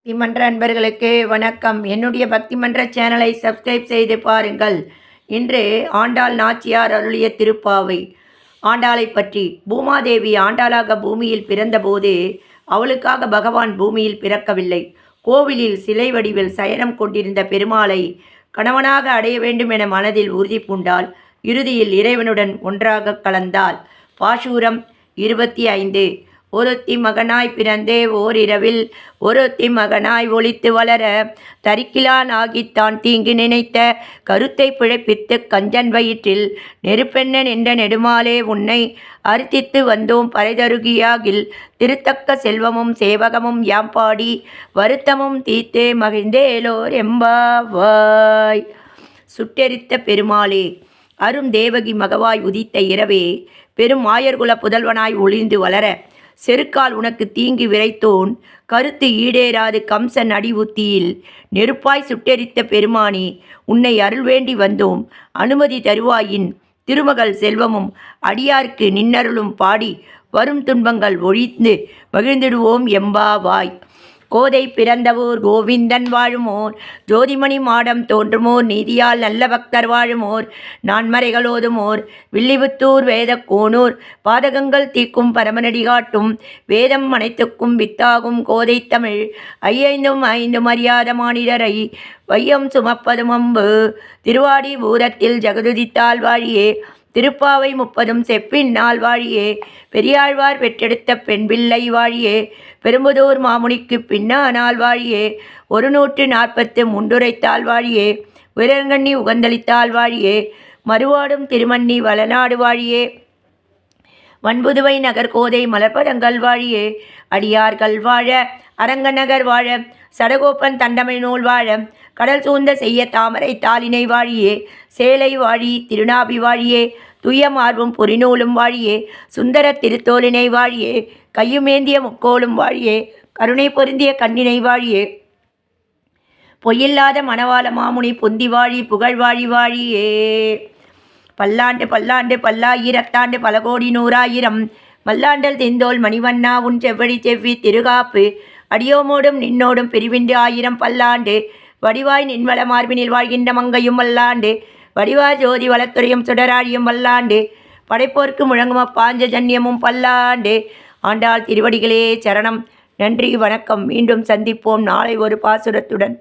பக்திமன்ற அன்பர்களுக்கு வணக்கம். என்னுடைய பக்திமன்ற சேனலை சப்ஸ்கிரைப் செய்து பாருங்கள். இன்று ஆண்டாள் நாச்சியார் அருளிய திருப்பாவை. ஆண்டாளை பற்றி. பூமாதேவி ஆண்டாளாக பூமியில் பிறந்தபோது அவளுக்காக பகவான் பூமியில் பிறக்கவில்லை. கோவிலில் சிலை வடிவில் சயனம் கொண்டிருந்த பெருமாளை கணவனாக அடைய வேண்டும் என மனதில் உறுதி பூண்டாள். இறுதியில் இறைவனுடன் ஒன்றாக கலந்தாள். பாசூரம் 25. ஒருத்தி மகனாய் பிறந்தே ஓரிரவில் ஒருத்தி மகனாய் ஒளித்து வளர தரிக்கிலான் ஆகித்தான் தீங்கு நினைத்த கருத்தை பிழைப்பித்து கஞ்சன் வயிற்றில் நெருப்பெண்ண நின்ற நெடுமாலே உன்னை அர்த்தித்து வந்தோம் பறைதருகியாகில் திருத்தக்க செல்வமும் சேவகமும் யாம்பாடி வருத்தமும் தீத்தே மகிழ்ந்தேலோர் எம்பாவாய். சுட்டெரித்த பெருமாளே, அரும் தேவகி மகவாய் உதித்த இரவே பெரும் ஆயர்குல புதல்வனாய் ஒளிந்து வளர செருக்கால் உனக்கு தீங்கு விரைத்தோன் கருத்து ஈடேறாது கம்சன் அடிவுத்தியில் நெருப்பாய் சுட்டெரித்த பெருமானி உன்னை அருள் வேண்டி வந்தோம். அனுமதி தருவாயின் திருமகள் செல்வமும் அடியார்க்கு நின்னருளும் பாடி வரும் துன்பங்கள் ஒழிந்து மகிழ்ந்திடுவோம் எம்பாவாய். கோதை பிறந்தவோர் கோவிந்தன் வாழுமோர் ஜோதிமணி மாடம் தோன்றுமோர் நீதியால் நல்ல பக்தர் வாழுமோர் நான்மறைகளோதுமோர் வில்லிபுத்தூர் வேத கோனூர் பாதகங்கள் தீக்கும் பரமனடி காட்டும் வேதம் அனைத்துக்கும் வித்தாகும் கோதை தமிழ் ஐயைந்தும் ஐந்தும் அறியாத மானிடரை வையம் சுமப்பதும் அம்பு திருவாடி பூரத்தில் ஜெகதுதித்தால் வாழியே திருப்பாவை 30 செப்பின் நாள் வாழியே பெரியாழ்வார் பெற்றெடுத்த பெண் பிள்ளை வாழியே பெரும்புதூர் மாமுனிக்கு பின்னா நாள் வாழியே 140 முண்டுரைத்தாள் வாழியே உயரங்கண்ணி உகந்தளித்தாள் வாழியே மறுவாடும் திருமண்ணி வளநாடு வாழியே வன்புதுவை நகர் கோதை மலர்பதங்கள் வாழியே அடியார்கள் வாழ அரங்கநகர் வாழ சடகோப்பன் தண்டமிழ் நூல் வாழ கடல் சூழ்ந்த செய்ய தாமரை தாளினை வாழியே சேலை வாழி திருநாபி வாழியே துய்ய மார்பும் பொறிநூலும் வாழியே சுந்தர திருத்தோலினை வாழியே கையுமேந்திய முக்கோளும் வாழியே கருணை பொருந்திய கண்ணினை வாழியே பொய்யில்லாத மணவாள மாமுனி பொந்தி வாழி புகழ் வாழி வாழியே. பல்லாண்டு பல்லாண்டு பல்லாயிரத்தாண்டு பல கோடி நூறாயிரம் மல்லாண்டல் தெந்தோல் மணிவண்ணா உன் செவ்வடி செவ்வி திருகாப்பு அடியோமோடும் நின்னோடும் பிரிவிண்டு 1000 பல்லாண்டு வடிவாய் நின்வள மார்பினில் வாழ்கின்ற மங்கையும் வல்லாண்டு வடிவாய் ஜோதி வளத்துறையும் சுடராழியும் வல்லாண்டு படைப்போர்க்கு முழங்கும பாஞ்சஜன்யமும் பல்லாண்டு. ஆண்டாள் திருவடிகளே சரணம். நன்றி, வணக்கம். மீண்டும் சந்திப்போம் நாளை ஒரு பாசுரத்துடன்.